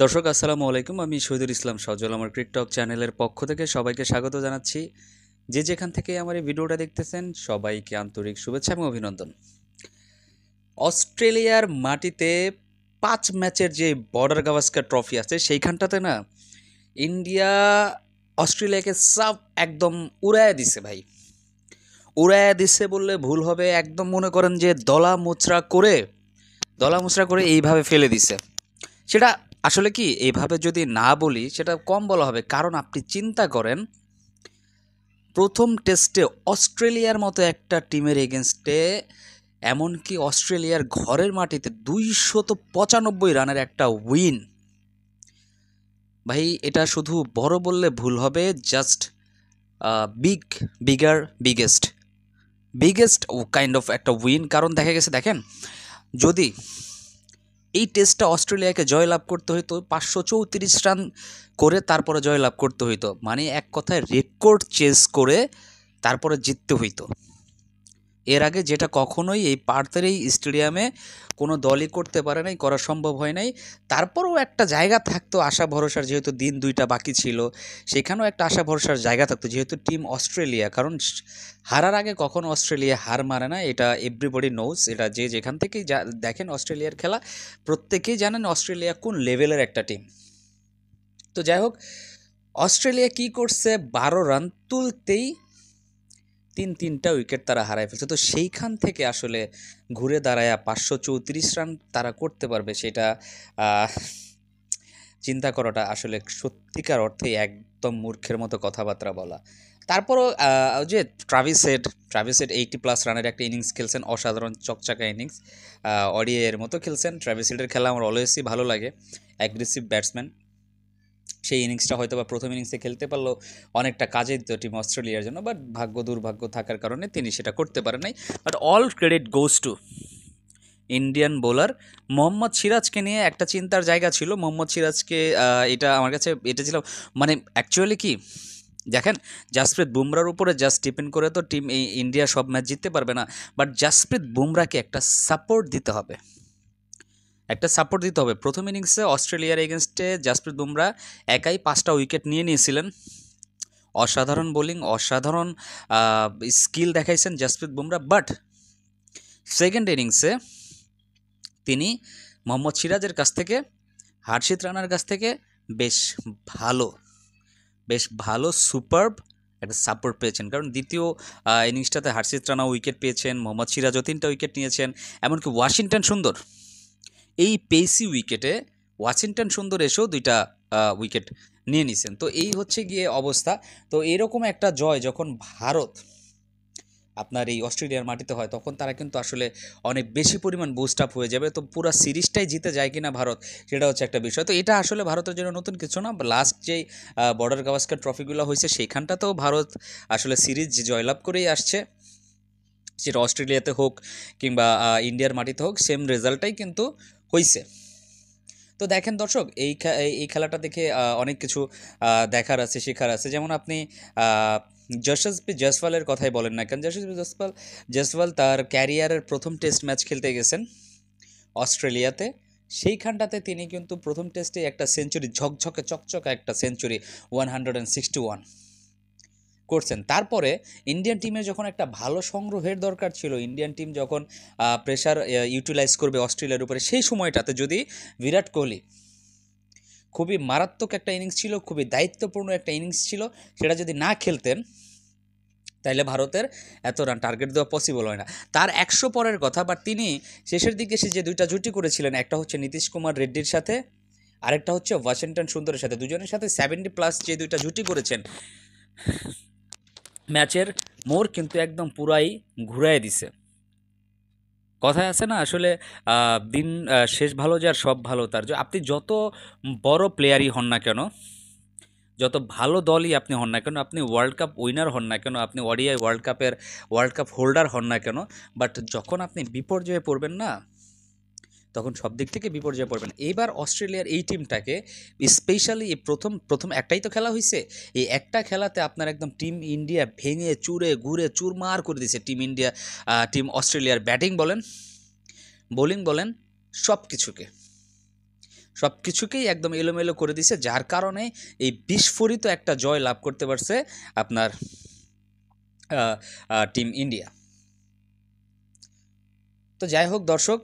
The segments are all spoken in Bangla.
দর্শক আসসালামু আলাইকুম। আমি শহীদুল ইসলাম সজল আমার টিকটক চ্যানেলের পক্ষ থেকে সবাইকে স্বাগত জানাচ্ছি। যে যেখান থেকে আমার এই ভিডিওটা দেখতেছেন সবাইকে আন্তরিক শুভেচ্ছা এবং অভিনন্দন। অস্ট্রেলিয়ার মাটিতে 5 ম্যাচের যে বর্ডার গাভাস্কার ট্রফি আছে সেইখানটাতে না ইন্ডিয়া অস্ট্রেলিয়াকে সাফ একদম উড়ায় দিছে ভাই। উড়ায় দিছে বললে ভুল হবে, একদম মনে করেন যে দলা মোচড়া করে এইভাবে ফেলে দিছে। সেটা আসলে কি এইভাবে যদি না বলি সেটা কম বলা হবে, কারণ আপনি চিন্তা করেন প্রথম টেস্টে অস্ট্রেলিয়ার মতো একটা টিমের এগেনস্টে, এমনকি অস্ট্রেলিয়ার ঘরের মাটিতে 295 রানের একটা উইন। ভাই এটা শুধু বড় বললে ভুল হবে, just biggest biggest kind of একটা উইন। কারণ দেখা গেছে, দেখেন, যদি এই টেস্টটা অস্ট্রেলিয়াকে জয়লাভ করতে হইতো 534 রান করে, তারপরে জয়লাভ করতে হইতো, মানে এক কথায় রেকর্ড চেজ করে তারপরে জিততে হইতো। এর আগে যেটা কখনোই এই পার্থের এই স্টেডিয়ামে কোনো দলই করতে পারে নাই, করা সম্ভব হয় নাই। তারপরেও একটা জায়গা থাকতো আশা ভরসার, যেহেতু দিন দুইটা বাকি ছিল, সেখানেও একটা আশা ভরসার জায়গা থাকতো, যেহেতু টিম অস্ট্রেলিয়া। কারণ হারার আগে কখনো অস্ট্রেলিয়া হার মারে না, এটা এভরিবডি নোজ। এটা যে যেখান থেকেই দেখেন অস্ট্রেলিয়ার খেলা, প্রত্যেকেই জানেন অস্ট্রেলিয়া কোন লেভেলের একটা টিম। তো যাই হোক, অস্ট্রেলিয়া কি করছে, 12 রান তুলতেই তিনটা উইকেট তারা হারায় ফেলছে। তো সেইখান থেকে আসলে ঘুরে দাঁড়ায় 534 রান তারা করতে পারবে, সেটা আহ, চিন্তা করাটা আসলে সত্যিকার অর্থেই একদম মূর্খের মতো কথাবার্তা বলা। তারপরও যে ট্রাভিস হেড 80+ রানের একটা ইনিংস খেলছেন, অসাধারণ চকচাকা ইনিংস, অডিএর মতো খেলছেন। ট্রাভিস হেডের খেলা আমার অলওয়েজই ভালো লাগে, অ্যাগ্রেসিভ ব্যাটসম্যান। সেই ইনিংসটা হয়তো বা প্রথম ইনিংসে খেলতে পারলেও অনেকটা কাজে দিত টিম অস্ট্রেলিয়ার জন্য, বাট দুর্ভাগ্য থাকার কারণে তিনি সেটা করতে পারেন নাই। But all credit goes to Indian bowler Mohammed সিরাজকে নিয়ে একটা চিন্তার জায়গা ছিল। মোহাম্মদ সিরাজকে এটা আমার কাছে এটা ছিল, মানে অ্যাকচুয়ালি কি, দেখেন, জাসপ্রীত বুমরার উপরে জাস্ট ডিপেন্ড করে তো টিম এই ইন্ডিয়া সব ম্যাচ জিততে পারবে না। বাট জাসপ্রীত বুমরাকে একটা সাপোর্ট দিতে হবে, প্রথম ইনিংসে অস্ট্রেলিয়ার এগেনস্টে জাসপ্রীত বুমরা একাই 5টা উইকেট নিয়ে নিয়েছিলেন। অসাধারণ বোলিং, অসাধারণ স্কিল দেখাইছেন জাসপ্রীত বুমরা। বাট সেকেন্ড ইনিংসে তিনি মোহাম্মদ সিরাজের কাছ থেকে, হার্ষিত রানার কাছ থেকে বেশ ভালো সুপারব একটা সাপোর্ট পেয়েছেন। কারণ দ্বিতীয় ইনিংসটাতে হার্ষিত রানা উইকেট পেয়েছেন, মোহাম্মদ সিরাজও 3টা উইকেট নিয়েছেন, এমনকি ওয়াশিংটন সুন্দর এই পেসি উইকেটে এসেও 2টা উইকেট নিয়ে নিছেন। তো এই হচ্ছে গিয়ে অবস্থা। তো এরকম একটা জয় যখন ভারত আপনার এই অস্ট্রেলিয়ার মাটিতে হয়, তখন তারা কিন্তু আসলে অনেক বেশি পরিমাণ বুস্ট আপ হয়ে যাবে। তো পুরো সিরিজটাই জিতে যায় কিনা ভারত, সেটা হচ্ছে একটা বিষয়। তো এটা আসলে ভারতের জন্য নতুন কিছু না। লাস্ট যেই বর্ডার গাভাস্কার ট্রফিগুলো হয়েছে সেইখানটাতেও ভারত আসলে সিরিজ জয়লাভ করেই আসছে, সেটা অস্ট্রেলিয়াতে হোক কিংবা ইন্ডিয়ার মাটিতে হোক, সেম রেজাল্টটাই কিন্তু হয়েছে। তো দেখেন দর্শক, এই খেলাটা দেখে অনেক কিছু দেখার আছে, শেখার আছে। যেমন আপনি যশস্বী জয়সওয়ালের কথাই বলেন না কেন, যশস্বী জয়সওয়াল তার ক্যারিয়ারের প্রথম টেস্ট ম্যাচ খেলতে গেছেন অস্ট্রেলিয়াতে। সেইখানটাতে তিনি কিন্তু প্রথম টেস্টে একটা সেঞ্চুরি, ঝকঝকে চকচকে একটা সেঞ্চুরি, 161 করছেন। তারপরে ইন্ডিয়ান টিমের যখন একটা ভালো সংগ্রহের দরকার ছিল, ইন্ডিয়ান টিম যখন প্রেশার ইউটিলাইজ করবে অস্ট্রেলিয়ার উপরে, সেই সময়টাতে যদি বিরাট কোহলি, খুবই মারাত্মক একটা ইনিংস ছিল, খুবই দায়িত্বপূর্ণ একটা ইনিংস ছিল, সেটা যদি না খেলতেন তাইলে ভারতের এত রান টার্গেট দেওয়া পসিবল হয় না। তার 100 পরের কথা, বাট তিনি শেষের দিকে সে যে 2টা জুটি করেছিলেন, একটা হচ্ছে নীতিশ কুমার রেড্ডির সাথে, আরেকটা হচ্ছে ওয়াশিংটন সুন্দরের সাথে, দুজনের সাথে 70+ যে 2টা জুটি করেছেন, ম্যাচের মোড় কিন্তু একদম পুরাই ঘুরাই দিছে। কথায় আছে না আসলে, দিন শেষ ভালো যার সব ভালো তার। আপনি যত বড় প্লেয়ারই হন না কেন, যত ভালো দলই আপনি হন না কেন, আপনি ওয়ার্ল্ড কাপ উইনার হন না কেন, আপনি ওডিআই ওয়ার্ল্ড কাপ হোল্ডার হন না কেন, বাট যখন আপনি বিপর্যয়ে পড়বেন না, তখন সব দিক থেকে বিপর্যয়ে পড়বেন। এইবার অস্ট্রেলিয়ার এই টিমটাকে স্পেশালি এই প্রথম একটাই তো খেলা হয়েছে, এই একটা খেলাতে আপনার একদম টিম ইন্ডিয়া ভেঙে চুরে ঘুরে চুরমার করে দিয়েছে টিম অস্ট্রেলিয়ার ব্যাটিং বলেন, বোলিং বলেন, সব কিছুকে সব কিছুকেই একদম এলোমেলো করে দিছে, যার কারণে এই বিস্ফোরিত একটা জয় লাভ করতে পারছে আপনার টিম ইন্ডিয়া। তো যাই হোক দর্শক,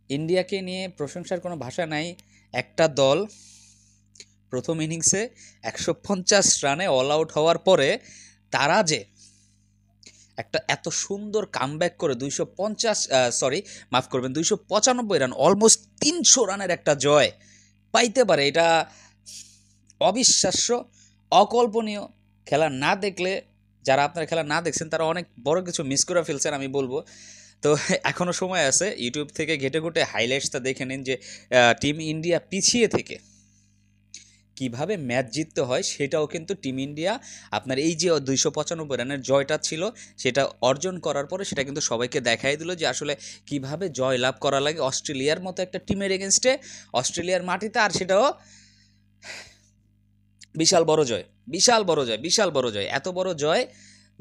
ইন্ডিয়াকে নিয়ে প্রশংসার কোনো ভাষা নাই। একটা দল প্রথম ইনিংসে 150 রানে অল আউট হওয়ার পরে তারা যে একটা এত সুন্দর কামব্যাক করে 295 রান, অলমোস্ট 300 রানের একটা জয় পাইতে পারে, এটা অবিশ্বাস্য, অকল্পনীয়। খেলা না দেখলে, যারা আপনারা খেলা না দেখছেন তারা অনেক বড় কিছু মিস করে ফেলছেন আমি বলবো। তো এখনও সময় আছে, ইউটিউব থেকে ঘেটে ঘুটে হাইলাইটসটা দেখে নিন যে টিম ইন্ডিয়া পিছিয়ে থেকে কিভাবে ম্যাচ জিততে হয়, সেটাও কিন্তু টিম ইন্ডিয়া আপনার এই যে 295 রানের জয়টা ছিল সেটা অর্জন করার পরে সেটা কিন্তু সবাইকে দেখাই দিল যে আসলে কিভাবে জয় লাভ করা লাগে অস্ট্রেলিয়ার মতো একটা টিমের এগেনস্টে, অস্ট্রেলিয়ার মাটিতে, আর সেটাও বিশাল বড় জয়, বিশাল বড় জয়, বিশাল বড় জয়, এত বড় জয়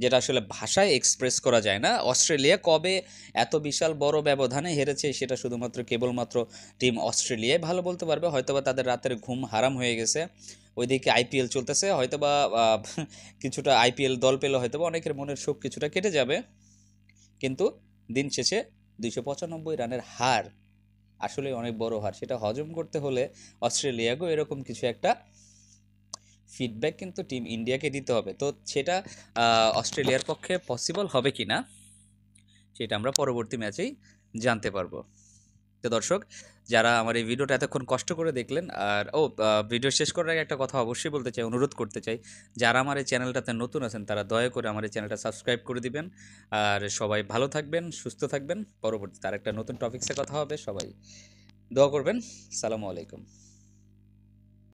যেটা আসলে ভাষায় এক্সপ্রেস করা যায় না। অস্ট্রেলিয়া কবে এত বিশাল বড় ব্যবধানে হেরেছে সেটা শুধুমাত্র কেবলমাত্র টিম অস্ট্রেলিয়ায় ভালো বলতে পারবে। হয়তোবা তাদের রাতের ঘুম হারাম হয়ে গেছে, ওইদিকে আইপিএল চলতেছে, হয়তোবা কিছুটা আইপিএল দল পেলে হয়তোবা অনেকের মনের শোক কিছুটা কেটে যাবে, কিন্তু দিন শেষে 295 রানের হার আসলে অনেক বড় হার। সেটা হজম করতে হলে অস্ট্রেলিয়াকেও এরকম কিছু একটা ফিডব্যাক কিন্তু টিম ইন্ডিয়াকে দিতে হবে। তো সেটা অস্ট্রেলিয়ার পক্ষে পসিবল হবে কি না সেটা আমরা পরবর্তী ম্যাচেই জানতে পারবো। তো দর্শক, যারা আমার এই ভিডিওটা এতক্ষণ কষ্ট করে দেখলেন, আর ভিডিও শেষ করার আগে একটা কথা অবশ্যই বলতে চাই, অনুরোধ করতে চাই, যারা আমার এই চ্যানেলটাতে নতুন আছেন তারা দয়া করে আমার এই চ্যানেলটা সাবস্ক্রাইব করে দিবেন। আর সবাই ভালো থাকবেন, সুস্থ থাকবেন। পরবর্তীতে আর একটা নতুন টপিক্সে কথা হবে, সবাই দোয়া করবেন। সালামু আলাইকুম।